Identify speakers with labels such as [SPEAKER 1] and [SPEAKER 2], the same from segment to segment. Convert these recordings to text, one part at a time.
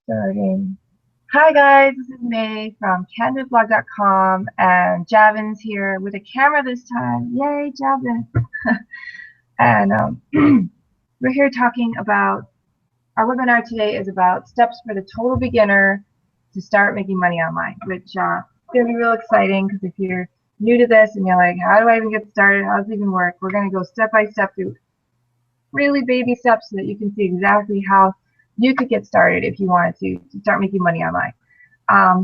[SPEAKER 1] Starting. Hi guys, this is May from CandidBlog.com and Javin's here with a camera this time. Yay, Javin! And we're here talking about our webinar today is about steps for the total beginner to start making money online, which is going to be real exciting because if you're new to this and you're like, how do I even get started? How does it even work? We're going to go step by step through really baby steps so that you can see exactly how you could get started if you wanted to start making money online.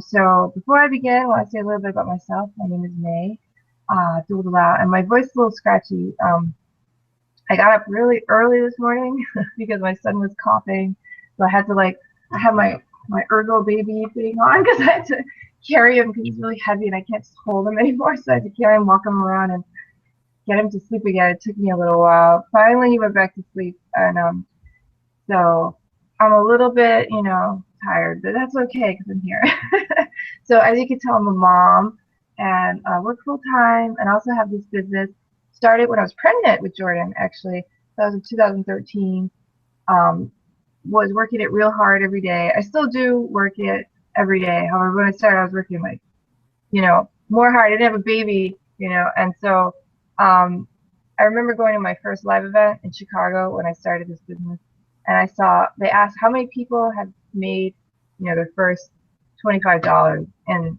[SPEAKER 1] So before I begin, I want to say a little bit about myself. My name is May, and my voice is a little scratchy. I got up really early this morning because my son was coughing, so I had to I have my Ergo baby thing on because I had to carry him because he's really heavy and I can't just hold him anymore, so I had to carry him, walk him around, and get him to sleep again. It took me a little while. Finally, he went back to sleep, and so I'm a little bit, tired, but that's okay because I'm here. So as you can tell, I'm a mom and work full time, and also have this business. Started when I was pregnant with Jordan, actually. That was in 2013. Was working it real hard every day. I still do work it every day. However, when I started, I was working more hard. I didn't have a baby, and so I remember going to my first live event in Chicago when I started this business, and they asked how many people had made, their first $25 in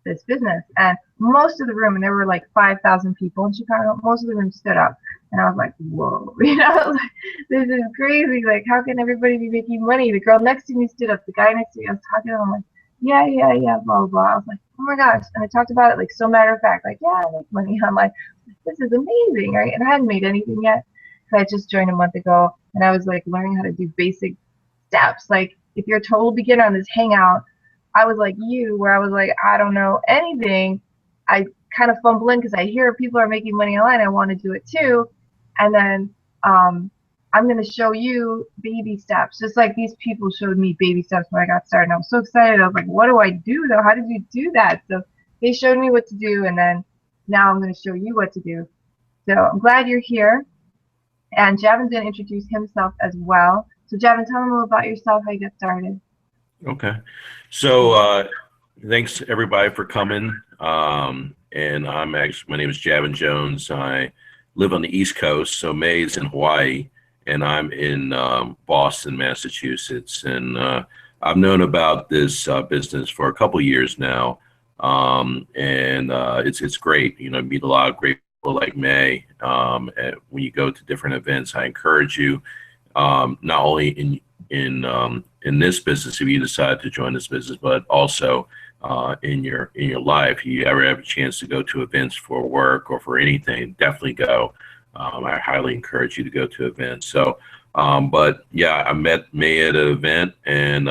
[SPEAKER 1] this business, and most of the room, and there were like 5,000 people in Chicago, most of the room stood up, and I was like, whoa, this is crazy, like how can everybody be making money? The girl next to me stood up, the guy next to me, I was talking to him, I'm like, yeah, blah, blah, blah. I was like, oh my gosh, and I talked about it like so matter of fact, like, yeah, I make money. I'm like, this is amazing, right? And I hadn't made anything yet, because I just joined a month ago, and I was like learning how to do basic steps. Like if you're a total beginner on this hangout, I was like you, where I was like, I don't know anything. I kind of fumble in because I hear people are making money online. I want to do it too. And then I'm going to show you baby steps, just like these people showed me baby steps when I got started. And I was so excited. I was like, what do I do though? How did you do that? So they showed me what to do, and then now I'm going to show you what to do. So I'm glad you're here. And Javin's going to introduce himself as well. So Javin, tell them a little about yourself, how you got started.
[SPEAKER 2] Okay. So thanks everybody for coming. And my name is Javin Jones. I live on the East Coast, so May's in Hawaii, and I'm in Boston, Massachusetts. And I've known about this business for a couple years now. And it's great. Meet a lot of great people like May. And when you go to different events, I encourage you, not only in this business, if you decide to join this business, but also in your life, you ever have a chance to go to events for work or for anything, definitely go. I highly encourage you to go to events. So, but yeah, I met May at an event, and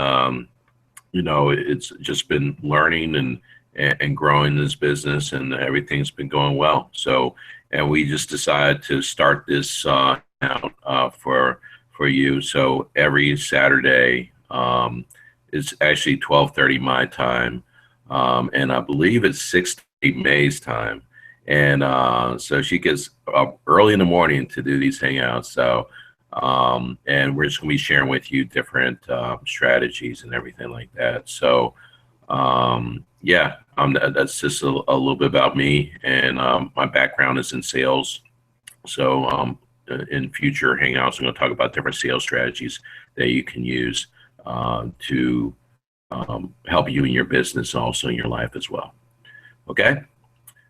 [SPEAKER 2] it's just been learning and growing this business, and everything's been going well. So, and we just decided to start this out for you. So every Saturday, it's actually 12:30 my time, and I believe it's 6:30 May's time. And so she gets up early in the morning to do these hangouts. So, and we're just going to be sharing with you different strategies and everything like that. So, yeah, that's just a little bit about me. And my background is in sales. So, in future hangouts, I'm going to talk about different sales strategies that you can use to help you in your business, also in your life as well. Okay,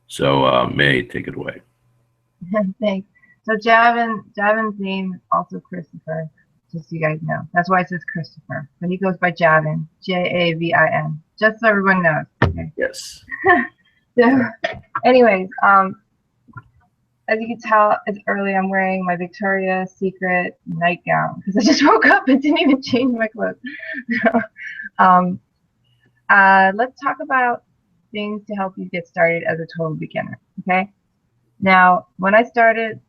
[SPEAKER 2] so May, take it away.
[SPEAKER 1] Thanks. So Javin's name is also Christopher, just so you guys know. That's why it says Christopher, but he goes by Javin, Javin, just so everyone knows. Okay.
[SPEAKER 2] Yes.
[SPEAKER 1] So, anyways, as you can tell, it's early. I'm wearing my Victoria's Secret nightgown because I just woke up and didn't even change my clothes. Let's talk about things to help you get started as a total beginner, okay? Now, when I started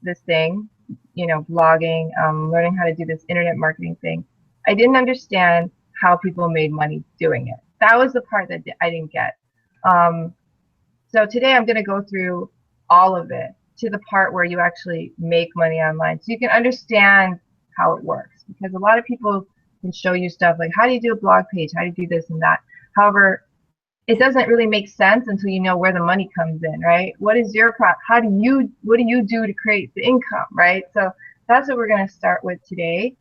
[SPEAKER 1] this thing, blogging, learning how to do this internet marketing thing, I didn't understand how people made money doing it. That was the part that I didn't get. So today I'm going to go through all of it to the part where you actually make money online, so you can understand how it works. Because a lot of people can show you stuff like how do you do a blog page, how do you do this and that. However, it doesn't really make sense until you know where the money comes in, right? What is your what do you do to create the income, right? So that's what we're going to start with today,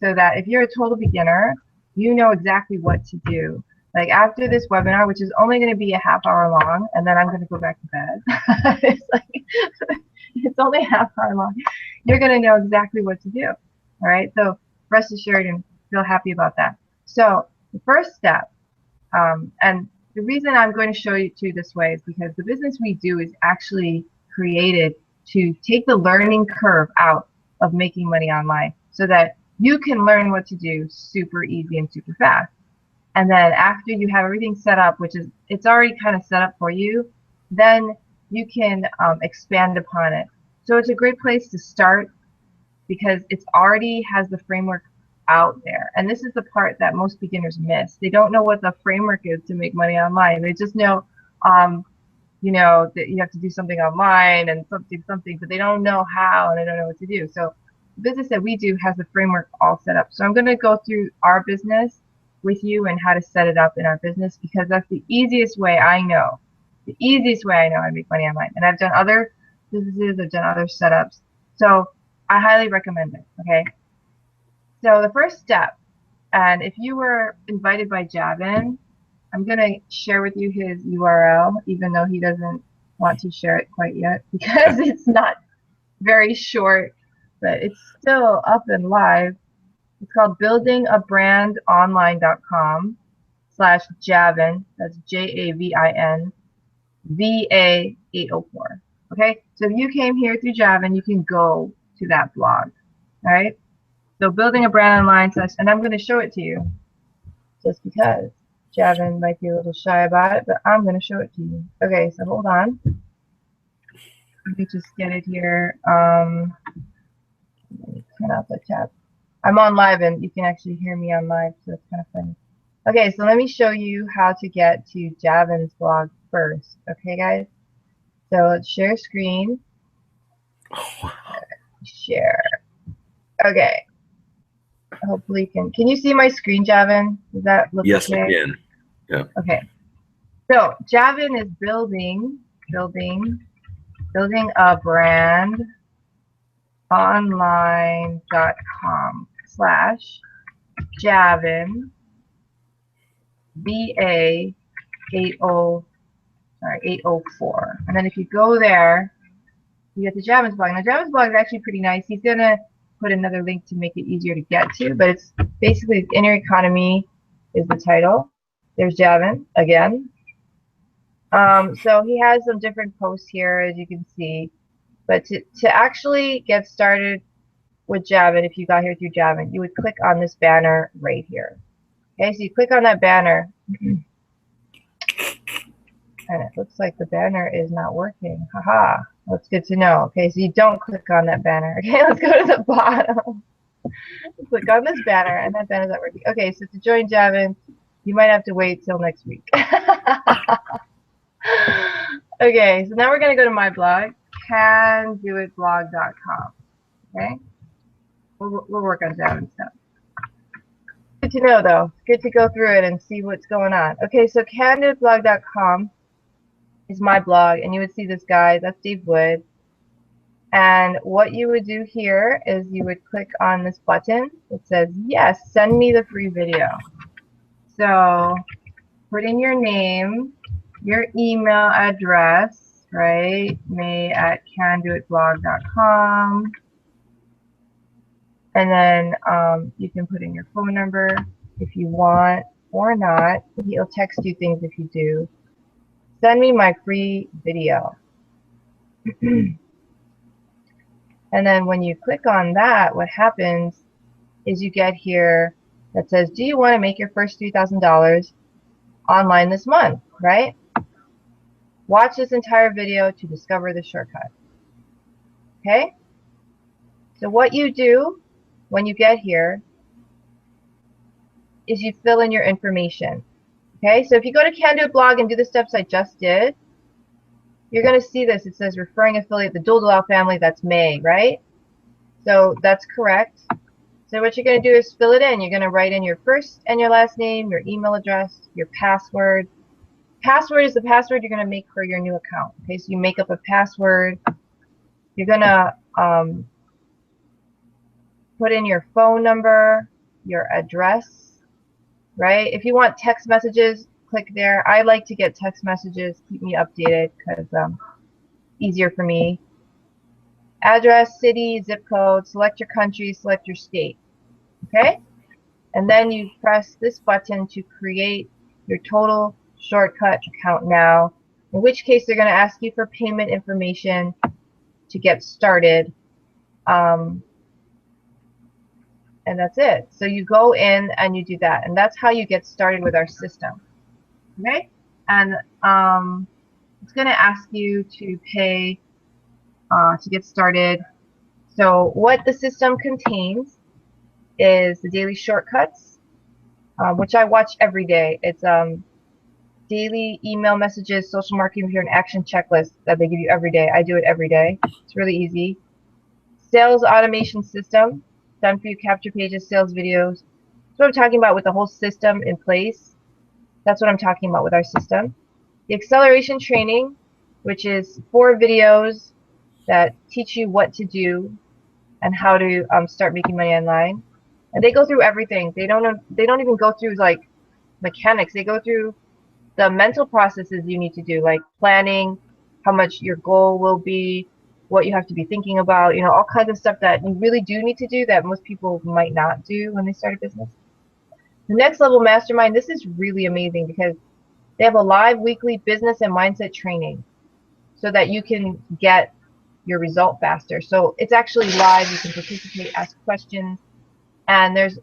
[SPEAKER 1] so that if you're a total beginner, you know exactly what to do. Like after this webinar, which is only going to be a half-hour long, and then I'm going to go back to bed. It's only a half-hour long. You're going to know exactly what to do. All right. So rest assured and feel happy about that. So the first step, and the reason I'm going to show you to this way is because the business we do is actually created to take the learning curve out of making money online, so that you can learn what to do super easy and super fast. And then after you have everything set up, which is, it's already kind of set up for you, then you can expand upon it. So it's a great place to start because it's already has the framework out there. And this is the part that most beginners miss. They don't know what the framework is to make money online. They just know, you know, that you have to do something online and something, but they don't know how and they don't know what to do. So the business that we do has the framework all set up. So I'm going to go through our business with you and how to set it up in our business, because that's the easiest way I know. The easiest way I know how to make money online. And I've done other businesses, I've done other setups. So I highly recommend it, okay? So the first step, and if you were invited by Javin, I'm going to share with you his URL, even though he doesn't want to share it quite yet, because it's not very short, but it's still up and live. It's called buildingabrandomline.com/Javin. That's JAVIN VA804. Okay, so if you came here through Javin, you can go to that blog. All right, so building a brand online / and I'm going to show it to you just because Javin might be a little shy about it, but I'm going to show it to you. Okay, so hold on. Let me just get it here. Let me turn out the tab. I'm on live and you can actually hear me on live, so it's kind of funny. Okay, so let me show you how to get to Javin's blog first. Okay, guys? So let's share screen.
[SPEAKER 2] Oh, wow.
[SPEAKER 1] Share. Okay. Hopefully can you see my screen, Javin? Does that look
[SPEAKER 2] yes,
[SPEAKER 1] okay?
[SPEAKER 2] I can. Yeah.
[SPEAKER 1] Okay. So Javin is building a brand online.com/Javin VA804. And then if you go there, you get the Javin's blog. Now Javin's blog is actually pretty nice. He's gonna put another link to make it easier to get to, but it's basically Inner Economy is the title. There's Javin again. So he has some different posts here, as you can see. But to actually get started with Javin, if you got here through Javin, you would click on this banner right here. Okay, so you click on that banner, and it looks like the banner is not working. Haha, that's good to know. Okay, so you don't click on that banner. Okay, let's go to the bottom. Click on this banner, and that banner's not working. Okay, so to join Javin, you might have to wait till next week. Okay, so now we're going to go to my blog, candoitblog.com. Okay, we'll work on Javin stuff. Good to know, though. Good to go through it and see what's going on. Okay, so candoitblog.com is my blog, and you would see this guy. That's Dave Wood. And what you would do here is you would click on this button. It says, yes, send me the free video. So put in your name, your email address, right? may@candoitblog.com. And then you can put in your phone number if you want or not. He'll text you things if you do. Send me my free video. And then when you click on that, what happens is you get here that says, do you want to make your first $3,000 online this month, right? Watch this entire video to discover the shortcut. Okay? So what you do when you get here is you fill in your information. Okay? So if you go to Can Do It Blog and do the steps I just did, you're going to see this. It says referring affiliate, the Duldulal family, that's May, right? So that's correct. So what you're going to do is fill it in. You're going to write in your first and your last name, your email address, your password. Password is the password you're going to make for your new account. Okay, so you make up a password. You're going to put in your phone number, your address, right? If you want text messages, click there. I like to get text messages, keep me updated because easier for me. Address, city, zip code, select your country, select your state. Okay? And then you press this button to create your Total Shortcut account now, in which case they're going to ask you for payment information to get started. And that's it. So you go in and you do that. And that's how you get started with our system. Okay? And it's going to ask you to pay to get started. So what the system contains is the daily shortcuts, which I watch every day. It's daily email messages, social marketing here, an action checklist that they give you every day. I do it every day. It's really easy. Sales automation system, done for you, capture pages, sales videos. That's what I'm talking about with the whole system in place. That's what I'm talking about with our system. The acceleration training, which is 4 videos that teach you what to do and how to start making money online. And they go through everything. They don't even go through like mechanics. They go through the mental processes you need to do, like planning, how much your goal will be, what you have to be thinking about, you know, all kinds of stuff that you really do need to do that most people might not do when they start a business. The Next Level Mastermind, this is really amazing because they have a live weekly business and mindset training so that you can get your result faster. So it's actually live. You can participate, ask questions, and there's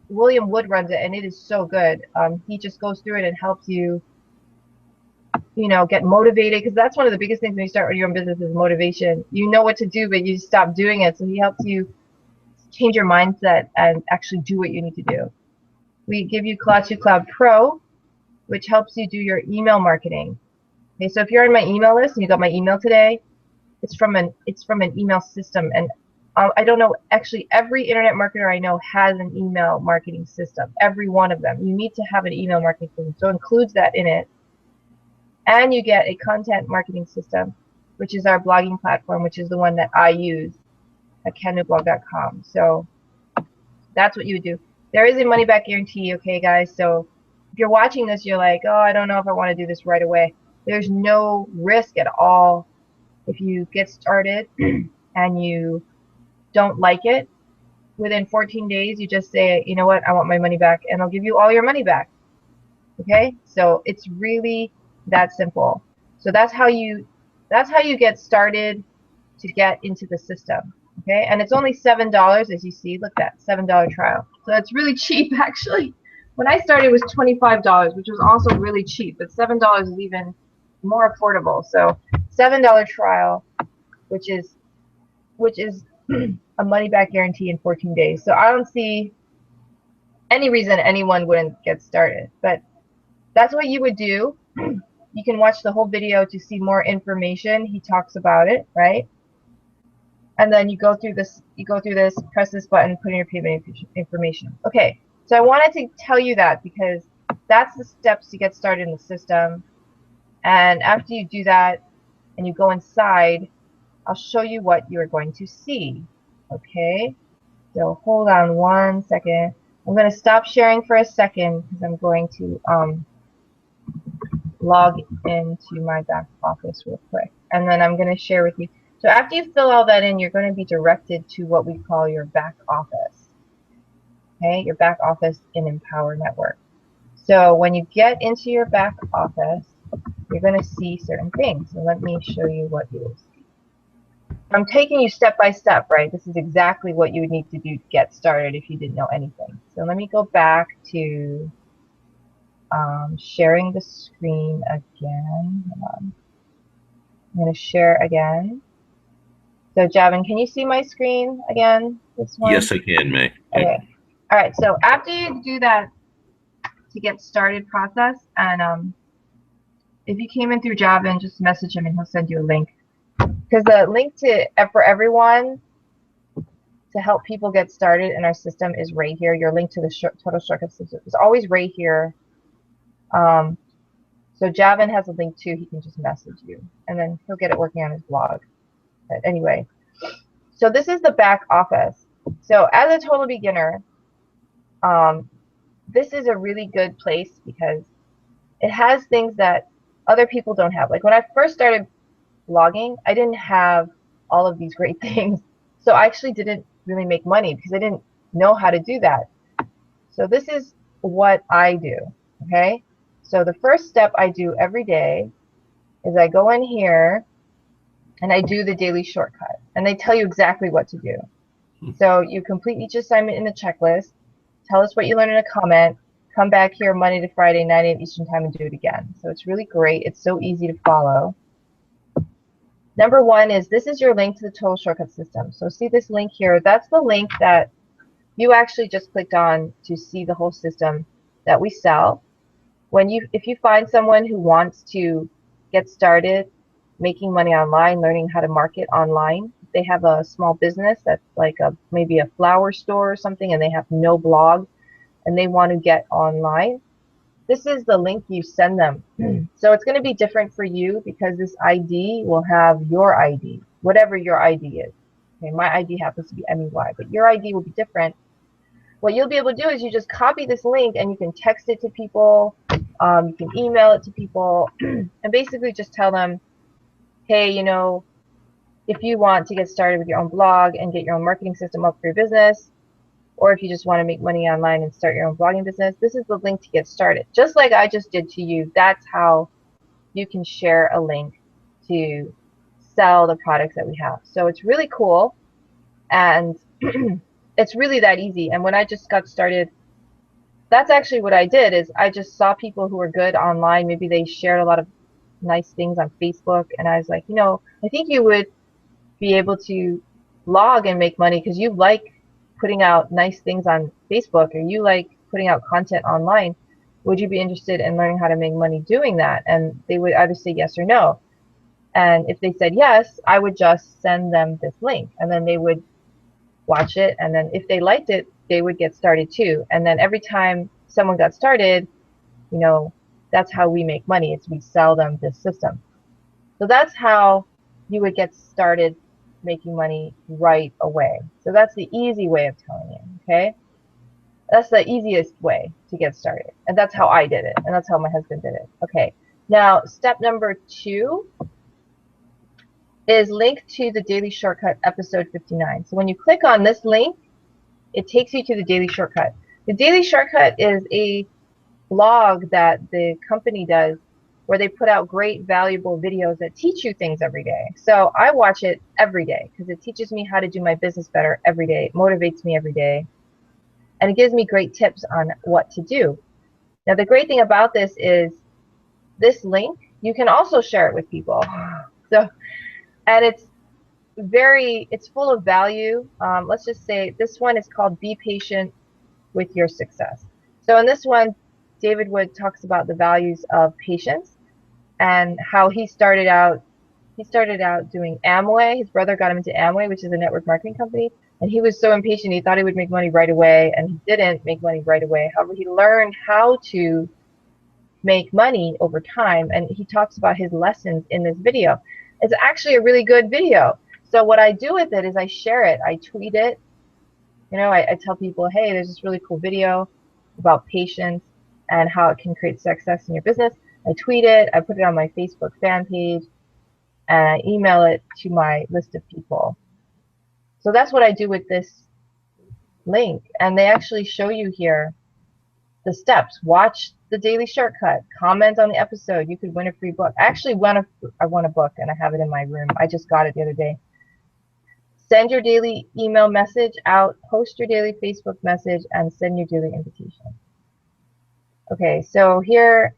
[SPEAKER 1] William Wood runs it, and it is so good. He just goes through it and helps you, you know, get motivated, because that's one of the biggest things when you start your own business is motivation. You know what to do, but you stop doing it. So he helps you change your mindset and actually do what you need to do. We give you Cloud to Cloud Pro, which helps you do your email marketing. Okay, so if you're on my email list and you got my email today, it's from an email system, and I don't know, actually every internet marketer I know has an email marketing system. Every one of them. You need to have an email marketing system, so it includes that in it. And you get a content marketing system, which is our blogging platform, which is the one that I use at canwithblog.com. So that's what you would do. There is a money back guarantee, okay, guys? So if you're watching this, you're like, oh, I don't know if I want to do this right away. There's no risk at all. If you get started and you don't like it, within 14 days, you just say, you know what, I want my money back, and I'll give you all your money back. Okay? So it's really that simple. So that's how you get started to get into the system. Okay? And it's only $7, as you see. Look at that, $7 trial. So it's really cheap, actually. When I started, it was $25, which was also really cheap, but $7 is even more affordable. So $7 trial, which is a money back guarantee in 14 days. So I don't see any reason anyone wouldn't get started. But that's what you would do. You can watch the whole video to see more information. He talks about it, right? And then you go through this, press this button, put in your payment information. Okay, so I wanted to tell you that because that's the steps to get started in the system. And after you do that and you go inside, I'll show you what you're going to see. Okay, so hold on one second. I'm going to stop sharing for a second because I'm going to log into my back office real quick. And then I'm going to share with you. So after you fill all that in, you're going to be directed to what we call your back office. Okay, your back office in Empower Network. So when you get into your back office, you're going to see certain things. So let me show you what you will see. I'm taking you step by step, right? This is exactly what you would need to do to get started if you didn't know anything. So let me go back to sharing the screen again. Hold on. I'm going to share again. So Javin, can you see my screen again? This one?
[SPEAKER 2] Yes, I can, May.
[SPEAKER 1] Okay. All right. So after you do that to get started process, and if you came in through Javin, just message him and he'll send you a link. Because the link to for everyone to help people get started in our system is right here. Your link to the Total Shortcut system is always right here. So Javin has a link too. He can just message you, and then he'll get it working on his blog. But anyway, so this is the back office. So as a total beginner, this is a really good place because it has things that other people don't have. Like when I first started blogging, I didn't have all of these great things. So I actually didn't really make money because I didn't know how to do that. So this is what I do, okay? So the first step I do every day is I go in here and I do the daily shortcut. And they tell you exactly what to do. So you complete each assignment in the checklist, tell us what you learned in a comment, come back here Monday to Friday, 9 a.m. Eastern Time, and do it again. So it's really great. It's so easy to follow. Number one is this is your link to the Total Shortcut system. So see this link here? That's the link that you actually just clicked on to see the whole system that we sell. If you find someone who wants to get started making money online, learning how to market online, they have a small business that's like maybe a flower store or something, and they have no blog, and they want to get online, this is the link you send them. So it's going to be different for you because this ID will have your ID, whatever your ID is. Okay, my ID happens to be MEY, but your ID will be different. What you'll be able to do is you just copy this link and you can text it to people, you can email it to people, and basically just tell them, hey, you know, if you want to get started with your own blog and get your own marketing system up for your business, or if you just want to make money online and start your own blogging business, this is the link to get started. Just like I just did to you, that's how you can share a link to sell the products that we have. So it's really cool, and it's really that easy. And when I just got started, that's actually what I did is I just saw people who were good online. Maybe they shared a lot of nice things on Facebook, and I was like, you know, I think you would be able to blog and make money because you like putting out nice things on Facebook, or you like putting out content online. Would you be interested in learning how to make money doing that? And they would either say yes or no. And if they said yes, I would just send them this link, and then they would watch it, and then if they liked it, they would get started too. And then every time someone got started, you know, that's how we make money. It's we sell them this system. So that's how you would get started making money right away. So that's the easy way of telling you, okay? That's the easiest way to get started. And that's how I did it. And that's how my husband did it. Okay. Now, step number 2 is link to the Daily Shortcut episode 59. So when you click on this link, it takes you to the Daily Shortcut. The Daily Shortcut is a blog that the company does where they put out great, valuable videos that teach you things every day. So I watch it every day because it teaches me how to do my business better every day. It motivates me every day. And it gives me great tips on what to do. Now, the great thing about this is this link, you can also share it with people. So, and it's full of value. Let's just say this one is called Be Patient with Your Success. So in this one, David Wood talks about the values of patience and how he started out doing Amway. His brother got him into Amway, which is a network marketing company, and he was so impatient he thought he would make money right away, and he didn't make money right away. However, he learned how to make money over time, and he talks about his lessons in this video. It's actually a really good video. So what I do with it is I share it, I tweet it. You know, I tell people, hey, there's this really cool video about patience and how it can create success in your business. I tweet it, I put it on my Facebook fan page, and I email it to my list of people. So that's what I do with this link. And they actually show you here the steps. Watch the Daily Shortcut, comment on the episode. You could win a free book. I actually won a book, and I have it in my room. I just got it the other day. Send your daily email message out, post your daily Facebook message, and send your daily invitation. Okay, so here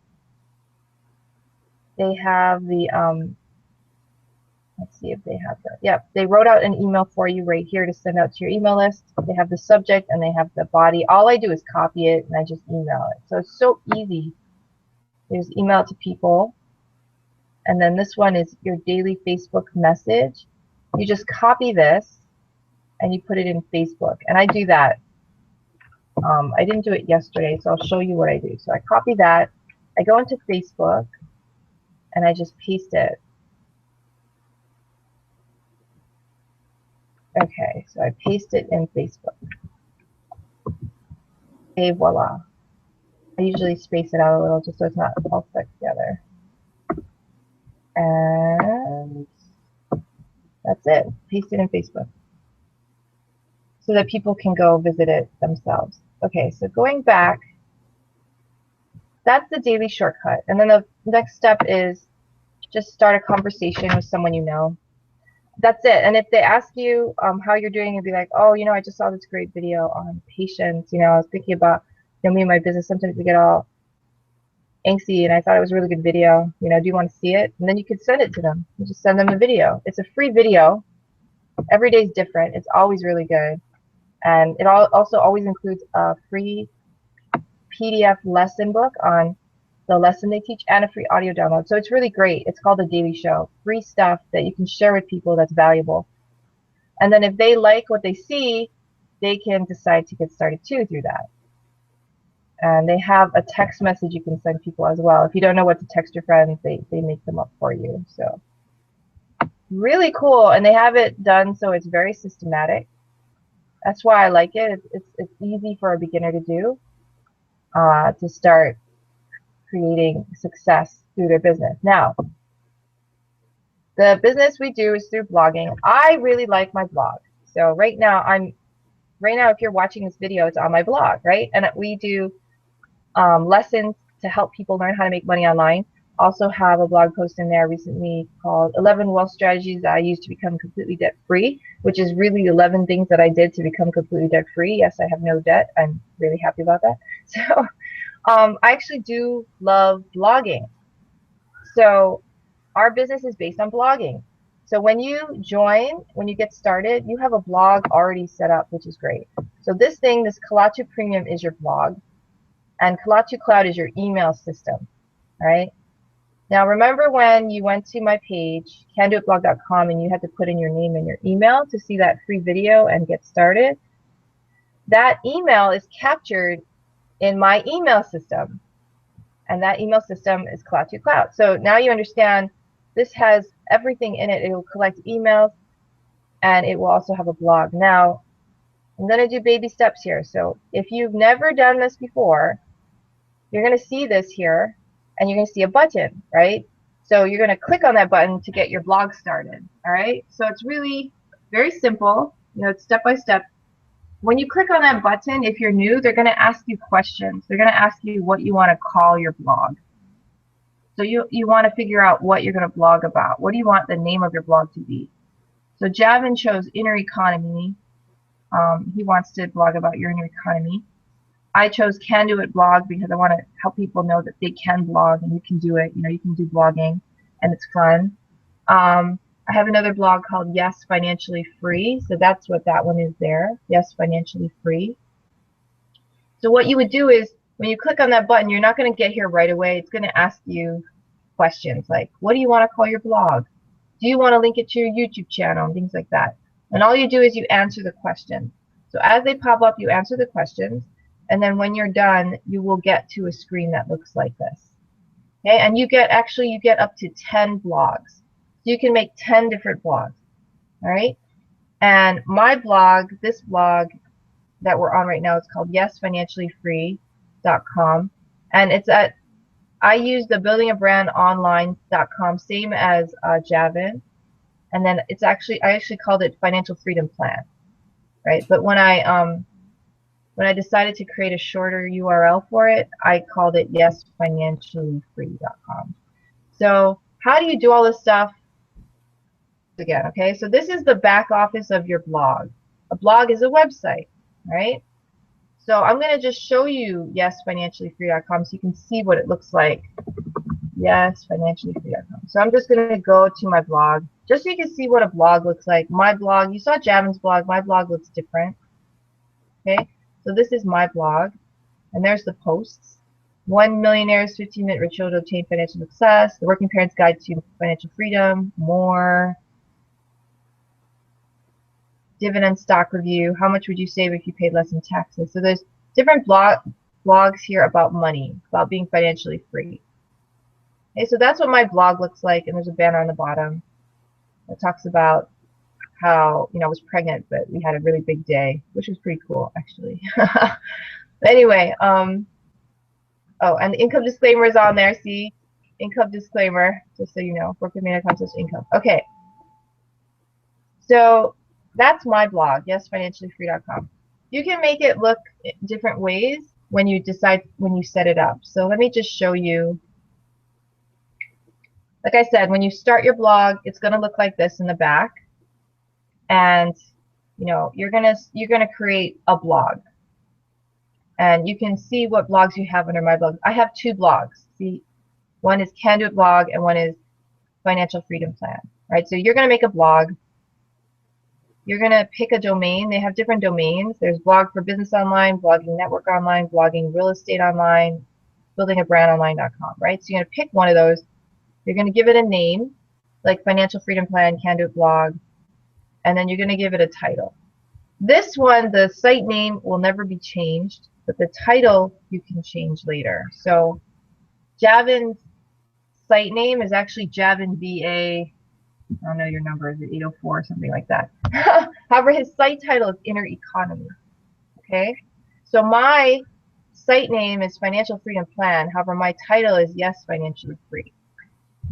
[SPEAKER 1] they have the, let's see if they have that. Yep, they wrote out an email for you right here to send out to your email list. They have the subject and they have the body. All I do is copy it and I just email it. So it's so easy. You just email it to people. And then this one is your daily Facebook message. You just copy this and you put it in Facebook. And I do that. I didn't do it yesterday, so I'll show you what I do. So I copy that, I go into Facebook, and I just paste it. Okay, so I paste it in Facebook. Okay, voila. I usually space it out a little just so it's not all stuck together. And that's it. Paste it in Facebook so that people can go visit it themselves. Okay, so going back, that's the daily shortcut. And then the next step is just start a conversation with someone you know. That's it. And if they ask you how you're doing, you'll be like, oh, I just saw this great video on patience. I was thinking about, me and my business. Sometimes we get all angsty, and I thought it was a really good video. Do you want to see it? And then you could send it to them. You just send them a video. It's a free video. Every day is different. It's always really good. And it also always includes a free PDF lesson book on the lesson they teach and a free audio download. So it's really great. It's called The Daily Show. Free stuff that you can share with people that's valuable. And then if they like what they see, they can decide to get started too through that. And they have a text message you can send people as well. If you don't know what to text your friends, they make them up for you. So really cool. And they have it done so it's very systematic. That's why I like it. It's easy for a beginner to do, to start creating success through their business. Now, the business we do is through blogging. I really like my blog. So right now, if you're watching this video, it's on my blog, right? And we do lessons to help people learn how to make money online. Also have a blog post in there recently called 11 Wealth Strategies that I use to become completely debt free, which is really 11 things that I did to become completely debt free. Yes, I have no debt. I'm really happy about that. So I actually do love blogging. So our business is based on blogging. So when you get started, you have a blog already set up, which is great. So this Kalatu Premium is your blog, and Kalatu Cloud is your email system, all right? Now remember when you went to my page, candoitblog.com, and you had to put in your name and your email to see that free video and get started? That email is captured in my email system, and that email system is Kalatu Cloud. So now you understand this has everything in it. It will collect emails, and it will also have a blog. Now I'm going to do baby steps here. So if you've never done this before, you're going to see this here, and you're going to see a button, right? So you're going to click on that button to get your blog started, all right? So it's really very simple. It's step by step. When you click on that button, if you're new, they're going to ask you questions. They're going to ask you what you want to call your blog. So you want to figure out what you're going to blog about. What do you want the name of your blog to be? So Javin chose inner economy. He wants to blog about your inner economy. I chose Can Do It Blog because I want to help people know that they can blog and you can do it. You can do blogging and it's fun. I have another blog called Yes Financially Free. So that's what that one is there. Yes Financially Free. So what you would do is when you click on that button, you're not going to get here right away. It's going to ask you questions like, what do you want to call your blog? Do you want to link it to your YouTube channel and things like that? And all you do is you answer the questions. So as they pop up, you answer the questions. And then when you're done, you will get to a screen that looks like this. Okay, and you get up to 10 blogs. So you can make 10 different blogs. All right. And my blog, this blog that we're on right now, is called yesfinanciallyfree.com. And I use the buildingabrandonline.com, same as Javin. And then I actually called it Financial Freedom Plan. Right. But when I decided to create a shorter URL for it, I called it yesfinanciallyfree.com. So how do you do all this stuff? Again, okay, so this is the back office of your blog. A blog is a website, right? So I'm going to just show you yesfinanciallyfree.com so you can see what it looks like. Yesfinanciallyfree.com. So I'm just going to go to my blog just so you can see what a blog looks like. My blog, you saw Javin's blog. My blog looks different. Okay. So this is my blog, and there's the posts. 1 Millionaire's 15-Minute Ritual to Obtain Financial Success, The Working Parent's Guide to Financial Freedom, more. dividend stock review, how much would you save if you paid less in taxes? So there's different blogs here about money, about being financially free. Okay, so that's what my blog looks like, and there's a banner on the bottom that talks about how, I was pregnant, but we had a really big day, which was pretty cool, actually. But anyway, oh, and the income disclaimer is on there. See, income disclaimer, just so you know, work with me when it comes to income. Okay, so that's my blog, yesfinanciallyfree.com. You can make it look different ways when you set it up. So let me just show you. Like I said, when you start your blog, it's going to look like this in the back, and you're gonna create a blog, and you can see what blogs you have under my blog. I have 2 blogs. See, one is Can Do It Blog, and one is Financial Freedom Plan. Right? So you're gonna make a blog. You're gonna pick a domain. They have different domains. There's Blog for Business Online, Blogging Network Online, Blogging Real Estate Online, BuildingABrandOnline.com. Right? So you're gonna pick one of those. You're going to give it a name, like Financial Freedom Plan, Can Do It Blog, and then you're going to give it a title. This one, the site name will never be changed, but the title you can change later. So Javin's site name is actually Javin VA. I don't know your number, is it 804 or something like that? However, his site title is Inner Economy. Okay? So my site name is Financial Freedom Plan. However, my title is Yes, Financially Free.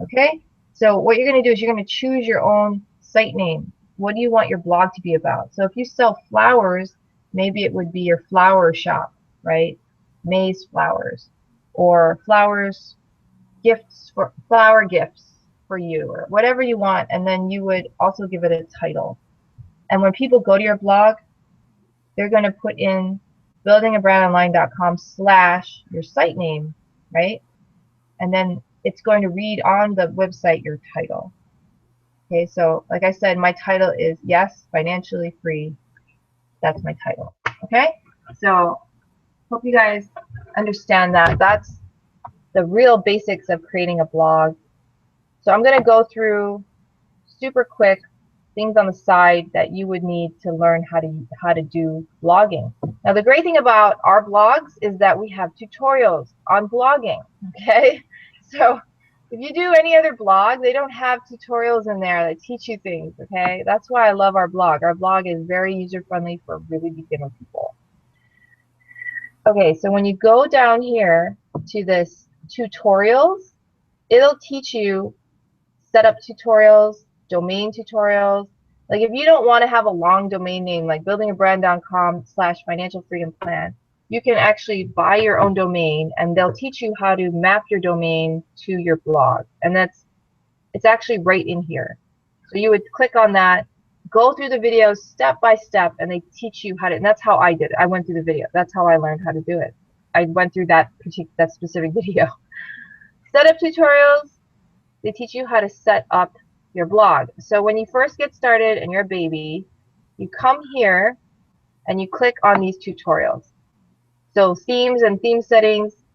[SPEAKER 1] Okay, so what you're going to do is you're going to choose your own site name. What do you want your blog to be about? So if you sell flowers, maybe it would be your flower shop, right? May's Flowers, or flower gifts for you, or whatever you want, and then you would also give it a title. And when people go to your blog, they're going to put in buildingabrandonline.com/ your site name, right? And then it's going to read on the website your title. Okay, so like I said, my title is Yes, Financially Free. That's my title. Okay, so hope you guys understand that. That's the real basics of creating a blog. So I'm going to go through super quick things on the side that you would need to learn how to do blogging. Now the great thing about our blogs is that we have tutorials on blogging. Okay. So if you do any other blog, they don't have tutorials in there that teach you things, okay? That's why I love our blog. Our blog is very user-friendly for really beginner people. Okay, so when you go down here to this tutorials, it'll teach you setup tutorials, domain tutorials. Like if you don't want to have a long domain name like buildingabrand.com/financial freedom plan, you can actually buy your own domain, and they'll teach you how to map your domain to your blog. And it's actually right in here. So you would click on that, go through the videos step by step, and they teach you how to, and that's how I did it. I went through the video. That's how I learned how to do it. I went through that specific video. Setup tutorials, they teach you how to set up your blog. So when you first get started and you're a baby, you come here and you click on these tutorials. So themes and theme settings,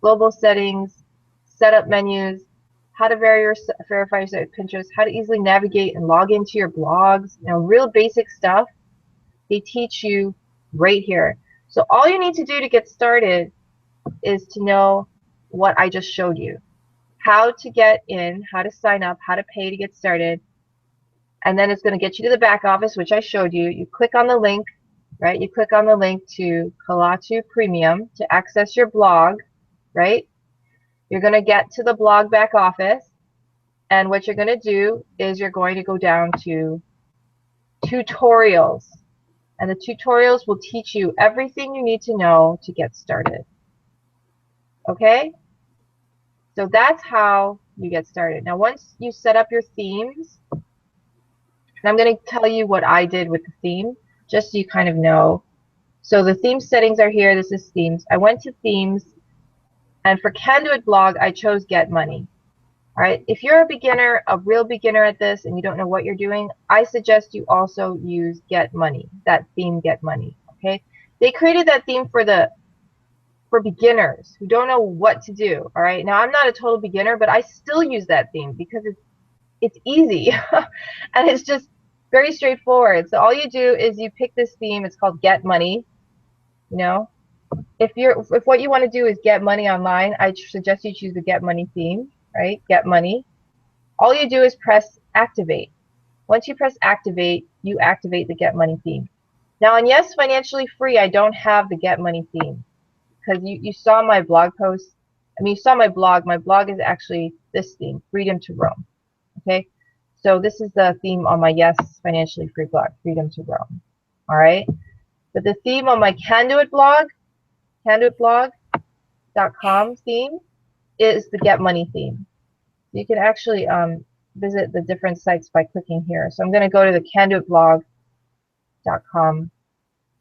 [SPEAKER 1] global settings, setup menus, how to verify your site with Pinterest, how to easily navigate and log into your blogs, real basic stuff. They teach you right here. So all you need to do to get started is to know what I just showed you. How to get in, how to sign up, how to pay to get started. And then it's going to get you to the back office, which I showed you. You click on the link. Right, you click on the link to Kalatu Premium to access your blog, right? You're going to get to the blog back office, and what you're going to do is you're going to go down to tutorials, and the tutorials will teach you everything you need to know to get started. Okay? So that's how you get started. Now once you set up your themes, and I'm going to tell you what I did with the theme, just so you kind of know. So the theme settings are here. This is themes. I went to themes, and for Can Do It Blog, I chose Get Money. All right. If you're a beginner, a real beginner at this, and you don't know what you're doing, I suggest you also use Get Money. That theme, Get Money. Okay. They created that theme for beginners who don't know what to do. All right. Now I'm not a total beginner, but I still use that theme because it's easy, and it's just Very straightforward. So all you do is you pick this theme. It's called Get Money. You know, if what you want to do is get money online, I suggest you choose the Get Money theme, right? Get Money. All you do is press activate. Once you press activate, you activate the Get Money theme. Now on Yes Financially Free, I don't have the Get Money theme because you saw my blog post. I mean, you saw my blog. My blog is actually this theme, Freedom to Roam. Okay, so this is the theme on my Yes Financially Free blog, Freedom to Roam. All right, but the theme on my Candoit blog, candoitblog.com theme is the Get Money theme. You can actually visit the different sites by clicking here. So I'm going to go to the candoitblog.com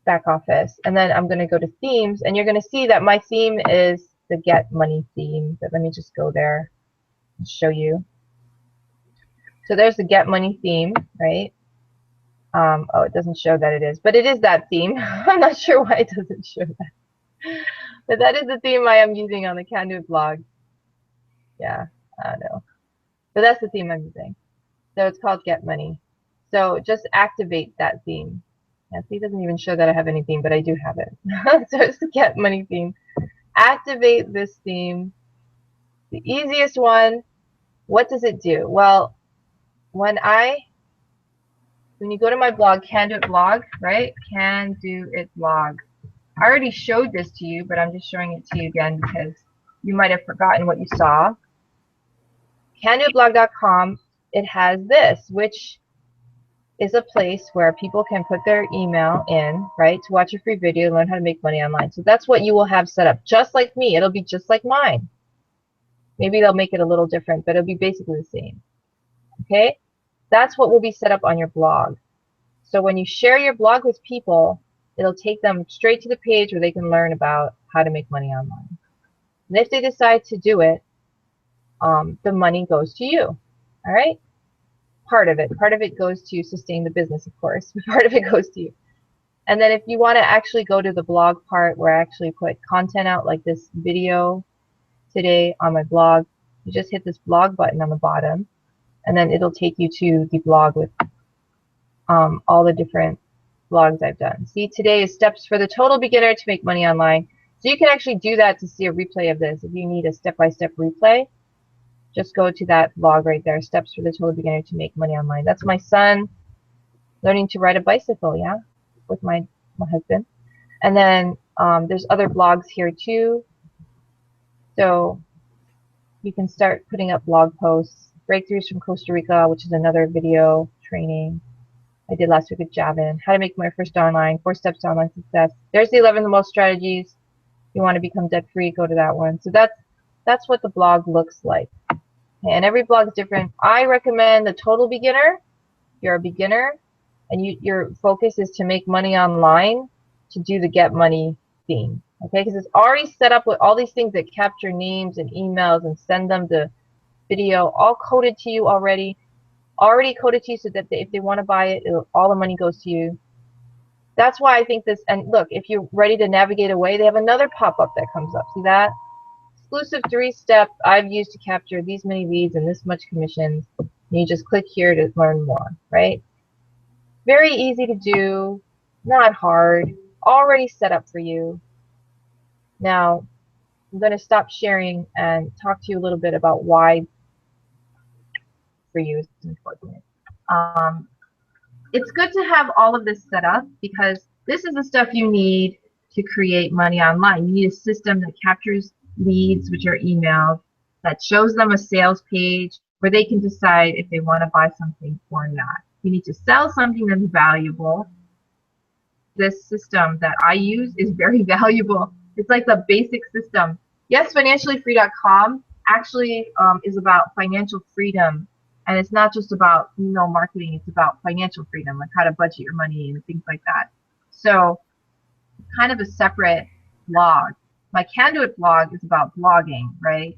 [SPEAKER 1] back office, and then I'm going to go to themes, and you're going to see that my theme is the Get Money theme. But let me just go there and show you. So there's the Get Money theme, right? Oh, it doesn't show that it is, but it is that theme. I'm not sure why it doesn't show that. But that is the theme I am using on the Candoit blog. Yeah, I don't know. But that's the theme I'm using. So it's called Get Money. So just activate that theme. Yeah, see, it doesn't even show that I have any theme, but I do have it. So it's the Get Money theme. Activate this theme. The easiest one. What does it do? Well, when you go to my blog, Candoit blog, right? Candoit blog. I already showed this to you, but I'm just showing it to you again because you might have forgotten what you saw. Candoitblog.com, it has this, which is a place where people can put their email in, right, to watch a free video, learn how to make money online. So that's what you will have set up, just like me. It'll be just like mine. Maybe they'll make it a little different, but it'll be basically the same. Okay? That's what will be set up on your blog. So when you share your blog with people, it'll take them straight to the page where they can learn about how to make money online. And if they decide to do it, the money goes to you. All right? Part of it goes to sustain the business, of course, but part of it goes to you. And then if you want to actually go to the blog part where I actually put content out, like this video today on my blog, you just hit this blog button on the bottom, and then it'll take you to the blog with all the different blogs I've done. See, today is Steps for the Total Beginner to Make Money Online. So you can actually do that to see a replay of this. If you need a step-by-step replay, just go to that blog right there, Steps for the Total Beginner to Make Money Online. That's my son learning to ride a bicycle, yeah, with my husband. And then there's other blogs here too. So you can start putting up blog posts. Breakthroughs from Costa Rica, which is another video training I did last week with Javin. How to make my first online, 4 steps to online success. There's the 11 most strategies. If you want to become debt free, go to that one. So that's what the blog looks like. Okay, and every blog is different. I recommend the Total Beginner. If you're a beginner and your focus is to make money online, to do the Get Money theme. Okay, because it's already set up with all these things that capture names and emails and send them the video, all coded to you already coded to you, so that if they want to buy it, all the money goes to you. That's why I think this, and look, if you're ready to navigate away, they have another pop-up that comes up. See that? Exclusive 3-step I've used to capture these many leads and this much commissions. And you just click here to learn more, right? Very easy to do, not hard, already set up for you. Now, I'm going to stop sharing and talk to you a little bit about why for you is important. It's good to have all of this set up because this is the stuff you need to create money online. You need a system that captures leads, which are emailed, that shows them a sales page where they can decide if they want to buy something or not. You need to sell something that's valuable. This system that I use is very valuable. It's like the basic system. Yes, financiallyfree.com actually is about financial freedom. And it's not just about email marketing, it's about financial freedom, like how to budget your money and things like that. So kind of a separate blog. My Candoit blog is about blogging, right?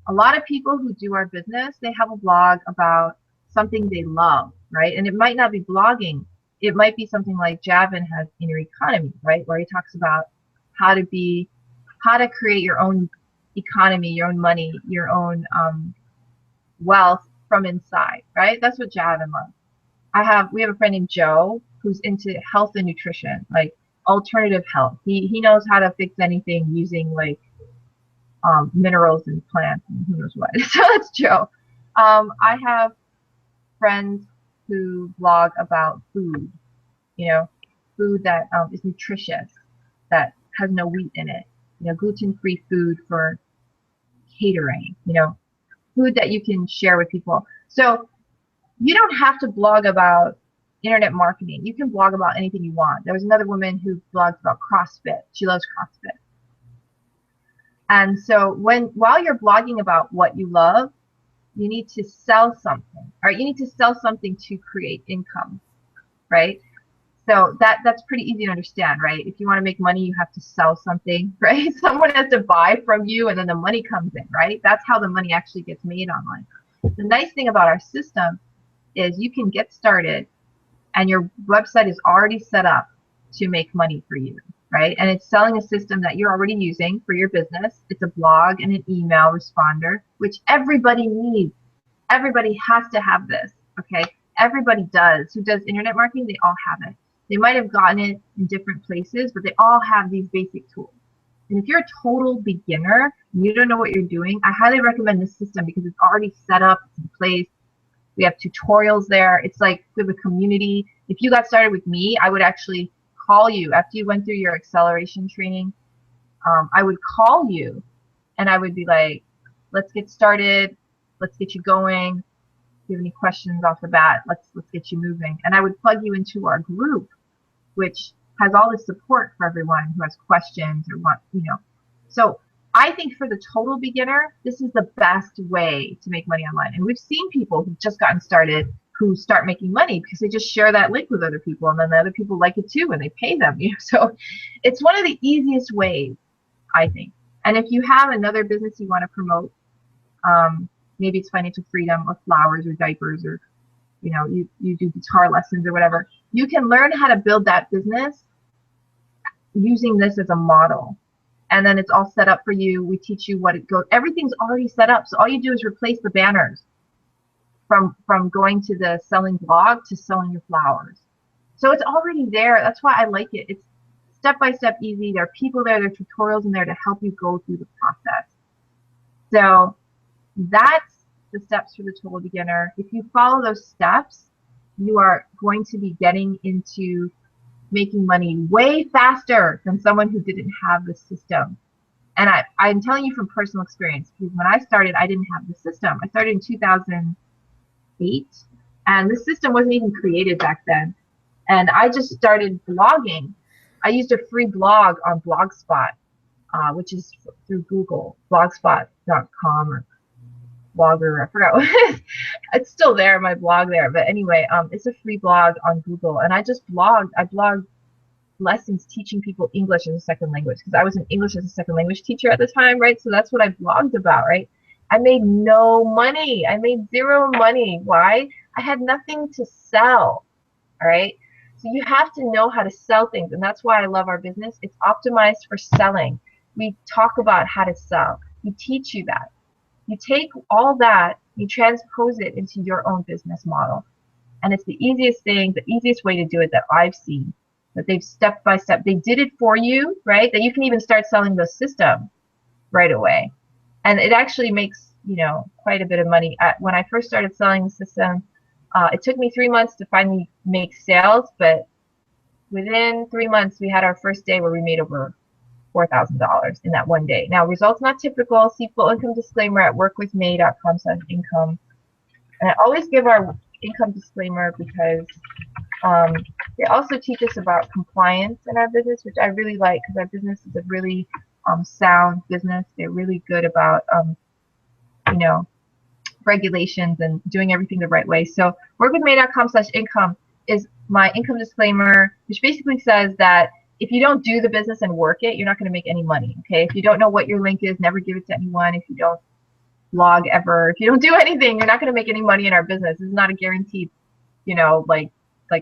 [SPEAKER 1] A lot of people who do our business, they have a blog about something they love, right? And it might not be blogging. It might be something like Javin has Inner Economy, right? Where he talks about how to create your own economy, your own money, your own wealth from inside, right? That's what Javin loves. we have a friend named Joe who's into health and nutrition, like alternative health. He knows how to fix anything using like minerals and plants and who knows what. So that's Joe. I have friends who blog about food, you know, food that is nutritious, that has no wheat in it, you know, gluten-free food for catering, you know, food that you can share with people. So you don't have to blog about internet marketing. You can blog about anything you want. There was another woman who blogs about CrossFit. She loves CrossFit. And so while you're blogging about what you love, you need to sell something, right? You need to sell something to create income, right? So that's pretty easy to understand, right? If you want to make money, you have to sell something, right? Someone has to buy from you and then the money comes in, right? That's how the money actually gets made online. The nice thing about our system is you can get started and your website is already set up to make money for you, right? And it's selling a system that you're already using for your business. It's a blog and an email responder, which everybody needs. Everybody has to have this, okay? Everybody does. Who does internet marketing, they all have it. They might have gotten it in different places, but they all have these basic tools. And if you're a total beginner, and you don't know what you're doing, I highly recommend this system because it's already set up, it's in place. We have tutorials there. It's like we have a community. If you got started with me, I would actually call you after you went through your acceleration training. I would call you and I would be like, let's get started. Let's get you going. If you have any questions off the bat, let's get you moving. And I would plug you into our group, which has all the support for everyone who has questions or want, you know. So I think for the total beginner, this is the best way to make money online. And we've seen people who've just gotten started who start making money because they just share that link with other people, and then the other people like it too, and they pay them. You know, so it's one of the easiest ways, I think. And if you have another business you want to promote, maybe it's financial freedom or flowers or diapers, or you know, you do guitar lessons or whatever, you can learn how to build that business using this as a model. And then it's all set up for you. We teach you what it goes. Everything's already set up. So all you do is replace the banners from going to the selling blog to selling your flowers. So it's already there. That's why I like it. It's step-by-step easy. There are people there. There are tutorials in there to help you go through the process. So that's the steps for the total beginner. If you follow those steps, you are going to be getting into making money way faster than someone who didn't have the system. And I'm telling you from personal experience, because when I started, I didn't have the system. I started in 2008, and the system wasn't even created back then. And I just started blogging. I used a free blog on Blogspot, which is through Google, blogspot.com or Blogger, I forgot what it's still there, my blog there. But anyway, it's a free blog on Google, and I just blogged. I blogged lessons teaching people English as a second language because I was an English as a second language teacher at the time, right? So that's what I blogged about, right? I made no money. I made zero money. Why? I had nothing to sell, all right? So you have to know how to sell things, and that's why I love our business. It's optimized for selling. We talk about how to sell. We teach you that. You take all that, you transpose it into your own business model. And it's the easiest thing, the easiest way to do it that I've seen. That they've step by step, they did it for you, right? That you can even start selling the system right away. And it actually makes, you know, quite a bit of money. When I first started selling the system, it took me 3 months to finally make sales, but within 3 months, we had our first day where we made over $4,000 in that one day. Now, results not typical. See full income disclaimer at workwithmay.com/income. And I always give our income disclaimer because they also teach us about compliance in our business, which I really like because our business is a really sound business. They're really good about, you know, regulations and doing everything the right way. So workwithmay.com/income is my income disclaimer, which basically says that if you don't do the business and work it, you're not going to make any money, okay? If you don't know what your link is, never give it to anyone. If you don't blog ever, if you don't do anything, you're not going to make any money in our business. It's not a guaranteed, you know, like I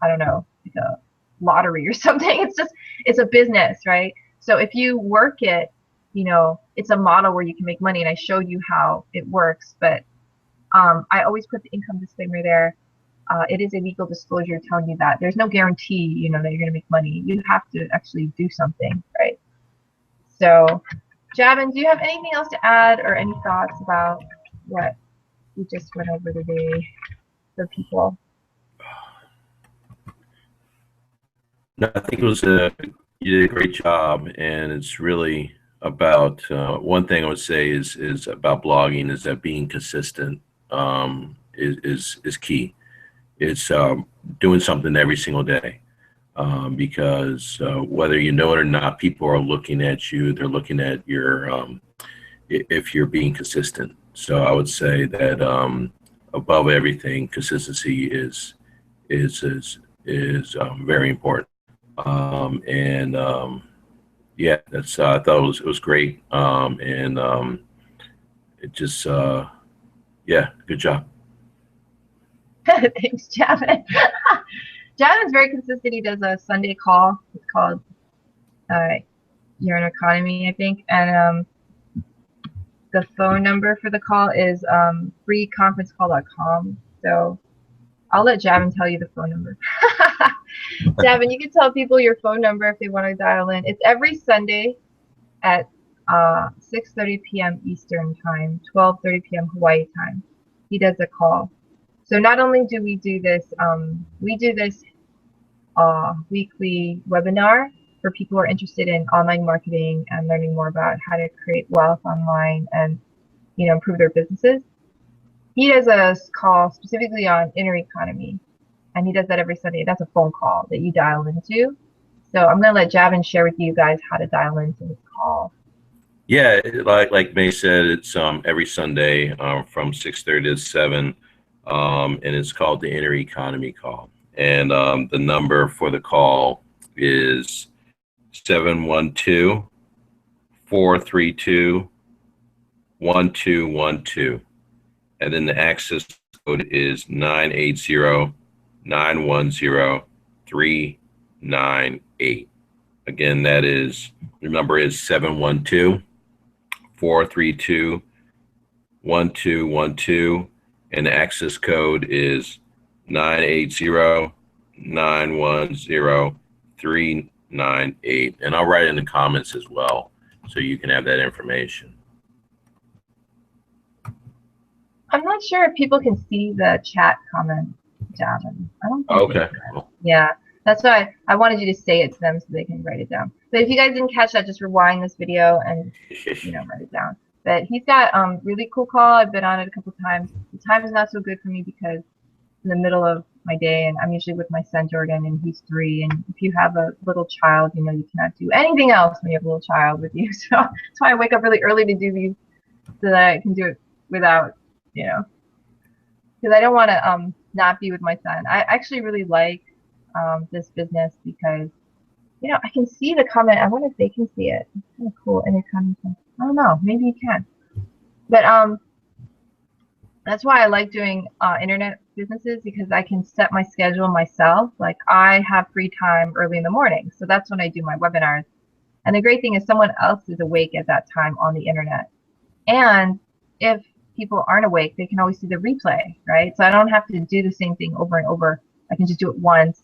[SPEAKER 1] don't know, like a lottery or something. It's a business, right? So if you work it, you know, it's a model where you can make money, and I showed you how it works. But I always put the income disclaimer there. it is a legal disclosure telling you that. There's no guarantee, you know, that you're going to make money. You have to actually do something, right? So, Javin, do you have anything else to add or any thoughts about what we just went over today for people?
[SPEAKER 2] No, I think it was you did a great job, and it's really about one thing I would say is about blogging is that being consistent is key. It's doing something every single day because whether you know it or not, people are looking at you. They're looking at your if you're being consistent. So I would say that above everything, consistency is very important. And yeah, that's I thought it was great. And it just yeah, good job.
[SPEAKER 1] Thanks, Javin. Javin's very consistent. He does a Sunday call. It's called You're an Economy, I think. And the phone number for the call is freeconferencecall.com. So I'll let Javin tell you the phone number. Javin, you can tell people your phone number if they want to dial in. It's every Sunday at 6:30 p.m. Eastern time, 12:30 p.m. Hawaii time. He does a call. So not only do we do this weekly webinar for people who are interested in online marketing and learning more about how to create wealth online and, you know, improve their businesses. He does a call specifically on inner economy, and he does that every Sunday. That's a phone call that you dial into. So I'm going to let Javin share with you guys how to dial into his call.
[SPEAKER 2] Yeah, like May said, it's every Sunday from 6:30 to 7, and it's called the Inner Economy Call. And the number for the call is 712-432-1212. And then the access code is 980-910-398. Again, that is, the number is 712-432-1212, and the access code is 980-910-398. And I'll write it in the comments as well, so you can have that information.
[SPEAKER 1] I'm not sure if people can see the chat comment, Javin. I don't think
[SPEAKER 2] Okay.
[SPEAKER 1] Yeah, that's why I wanted you to say it to them so they can write it down. But if you guys didn't catch that, just rewind this video and, you know, write it down. But he's got really cool call. I've been on it a couple times. The time is not so good for me because in the middle of my day, and I'm usually with my son Jordan, and he's 3. And if you have a little child, you know, you cannot do anything else when you have a little child with you. So that's why I wake up really early to do these, so that I can do it without, you know, because I don't want to not be with my son. I actually really like this business because, you know, I can see the comment. I wonder if they can see it. It's kind of cool. And it comes, I don't know, maybe you can. But that's why I like doing internet businesses, because I can set my schedule myself. Like, I have free time early in the morning, so that's when I do my webinars. And the great thing is someone else is awake at that time on the internet. And if people aren't awake, they can always see the replay, right? So I don't have to do the same thing over and over. I can just do it once,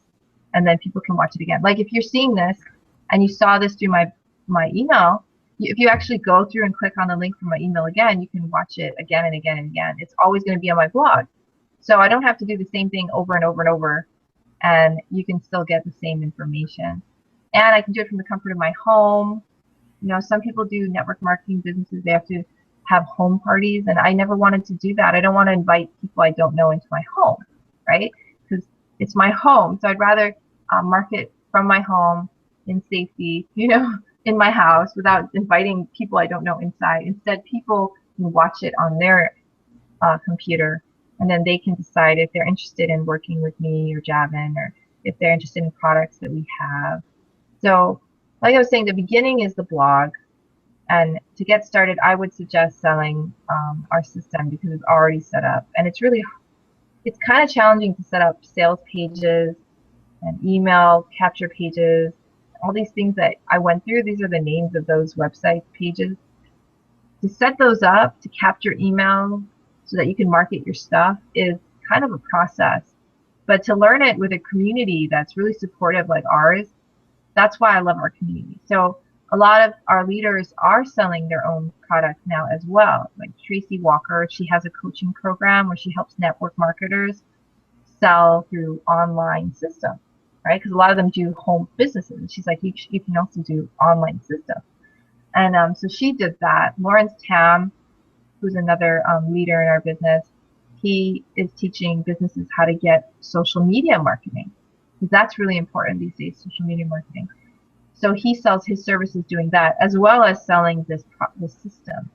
[SPEAKER 1] and then people can watch it again. Like, if you're seeing this and you saw this through my email, if you actually go through and click on the link from my email again, you can watch it again and again and again. It's always going to be on my blog. So I don't have to do the same thing over and over and over, and you can still get the same information. And I can do it from the comfort of my home. You know, some people do network marketing businesses. They have to have home parties, and I never wanted to do that. I don't want to invite people I don't know into my home, right? Because it's my home. So I'd rather market from my home in safety, you know, in my house, without inviting people I don't know inside. Instead, people can watch it on their computer, and then they can decide if they're interested in working with me or Javin, or if they're interested in products that we have. So, like I was saying, the beginning is the blog. And to get started, I would suggest selling our system, because it's already set up. And it's kind of challenging to set up sales pages and email capture pages, all these things that I went through. These are the names of those website pages. To set those up, to capture email so that you can market your stuff, is kind of a process. But to learn it with a community that's really supportive like ours, that's why I love our community. So a lot of our leaders are selling their own products now as well. Like Tracy Walker, she has a coaching program where she helps network marketers sell through online systems, right? Because a lot of them do home businesses. And she's like, you can also do online systems. And so she did that. Lawrence Tam, who's another leader in our business, he is teaching businesses how to get social media marketing, because that's really important these days, social media marketing. So he sells his services doing that, as well as selling this system.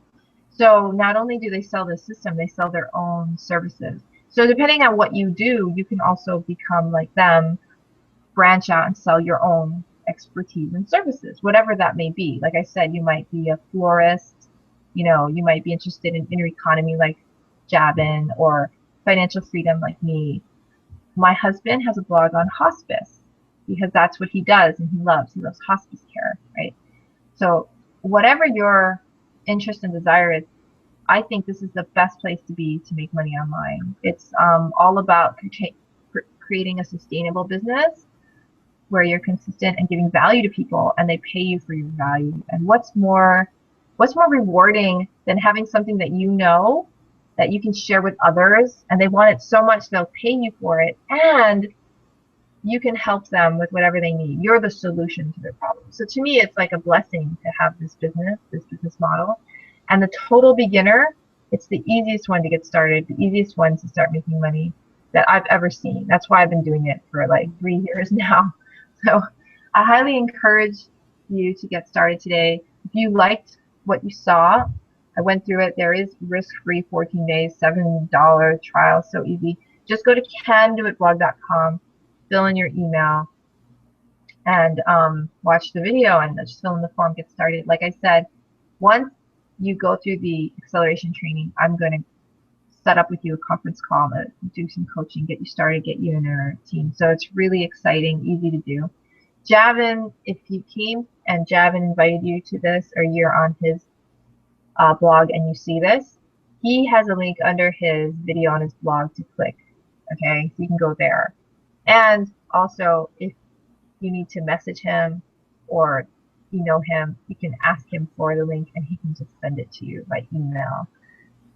[SPEAKER 1] So not only do they sell this system, they sell their own services. So depending on what you do, you can also become like them, branch out and sell your own expertise and services, whatever that may be. Like I said, you might be a florist, you know, you might be interested in inner economy like Javin, or financial freedom like me. My husband has a blog on hospice because that's what he does and he loves hospice care, right? So whatever your interest and desire is, I think this is the best place to be to make money online. It's all about creating a sustainable business where you're consistent and giving value to people and they pay you for your value. And what's more rewarding than having something that you know that you can share with others and they want it so much they'll pay you for it, and you can help them with whatever they need. You're the solution to their problem. So to me, it's like a blessing to have this business model. And the total beginner, it's the easiest one to get started, the easiest one to start making money that I've ever seen. That's why I've been doing it for like 3 years now. So I highly encourage you to get started today. If you liked what you saw, I went through it. There is risk-free 14 days, $7 trial, so easy. Just go to candoitblog.com, fill in your email, and watch the video and just fill in the form, get started. Like I said, once you go through the acceleration training, I'm going to set up with you a conference call to do some coaching, get you started, get you in our team. So it's really exciting, easy to do. Javin, if you came and Javin invited you to this, or you're on his blog and you see this, he has a link under his video on his blog to click. Okay, so you can go there. And also, if you need to message him or email him, you can ask him for the link and he can just send it to you by email.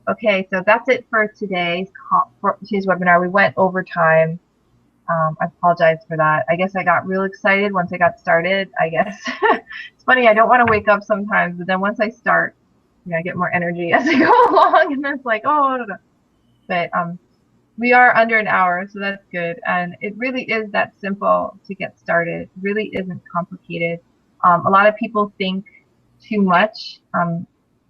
[SPEAKER 1] Okay, so that's it for today's webinar. We went over time. I apologize for that. I guess I got real excited once I got started. I guess it's funny, I don't want to wake up sometimes, but then once I start, you know, I get more energy as I go along, and then it's like, oh, I don't know. But we are under an hour, so that's good. And it really is that simple to get started. It really isn't complicated. A lot of people think too much,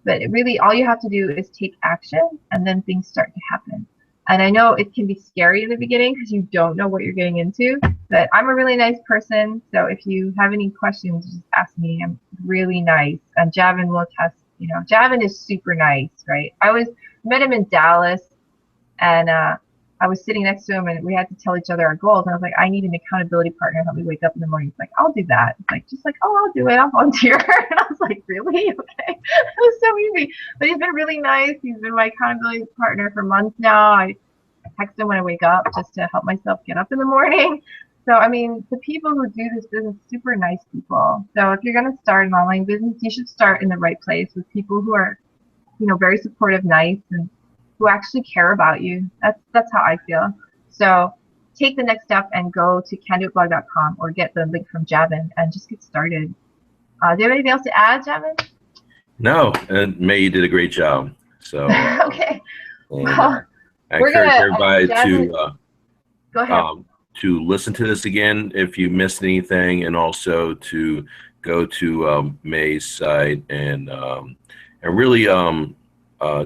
[SPEAKER 1] but really all you have to do is take action, and then things start to happen. And I know it can be scary in the beginning because you don't know what you're getting into, but I'm a really nice person. So if you have any questions, just ask me. I'm really nice. And Javin will attest, you know, Javin is super nice, right? I met him in Dallas, and I was sitting next to him and we had to tell each other our goals. And I was like, I need an accountability partner to help me wake up in the morning. He's like, I'll do that. It's like, just like, oh, I'll do it. I'll volunteer. And I was like, really? Okay. It was so easy. But he's been really nice. He's been my accountability partner for months now. I text him when I wake up just to help myself get up in the morning. So, I mean, the people who do this business, super nice people. So if you're going to start an online business, you should start in the right place with people who are, you know, very supportive, nice, and who actually care about you. That's how I feel. So take the next step and go to candoitblog.com or get the link from Javin and just get started. Do you have anything else to add, Javin?
[SPEAKER 2] No, and May, you did a great job. So
[SPEAKER 1] okay.
[SPEAKER 2] Well, I encourage everybody
[SPEAKER 1] go ahead.
[SPEAKER 2] To listen to this again if you missed anything, and also to go to May's site and really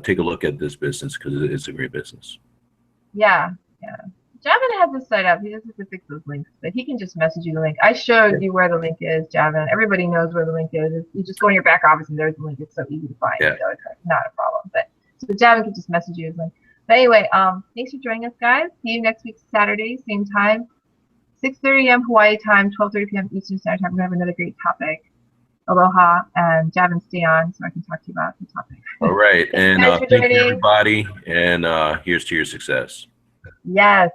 [SPEAKER 2] take a look at this business, because it's a great business.
[SPEAKER 1] Yeah. Javin has this site up. He doesn't have to fix those links, but he can just message you the link. I showed you where the link is, Javin. Everybody knows where the link is. You just go in your back office and there's the link. It's so easy to find.
[SPEAKER 2] Yeah.
[SPEAKER 1] So it's not a problem. But so Javin can just message you his link. But anyway, thanks for joining us, guys. See you next week, Saturday, same time, 6:30 a.m. Hawaii time, 12:30 p.m. Eastern Standard Time. We're gonna have another great topic. Aloha, and Javin, stay on so I can talk to you about the topic.
[SPEAKER 2] All right, and thank you, everybody, and here's to your success.
[SPEAKER 1] Yes.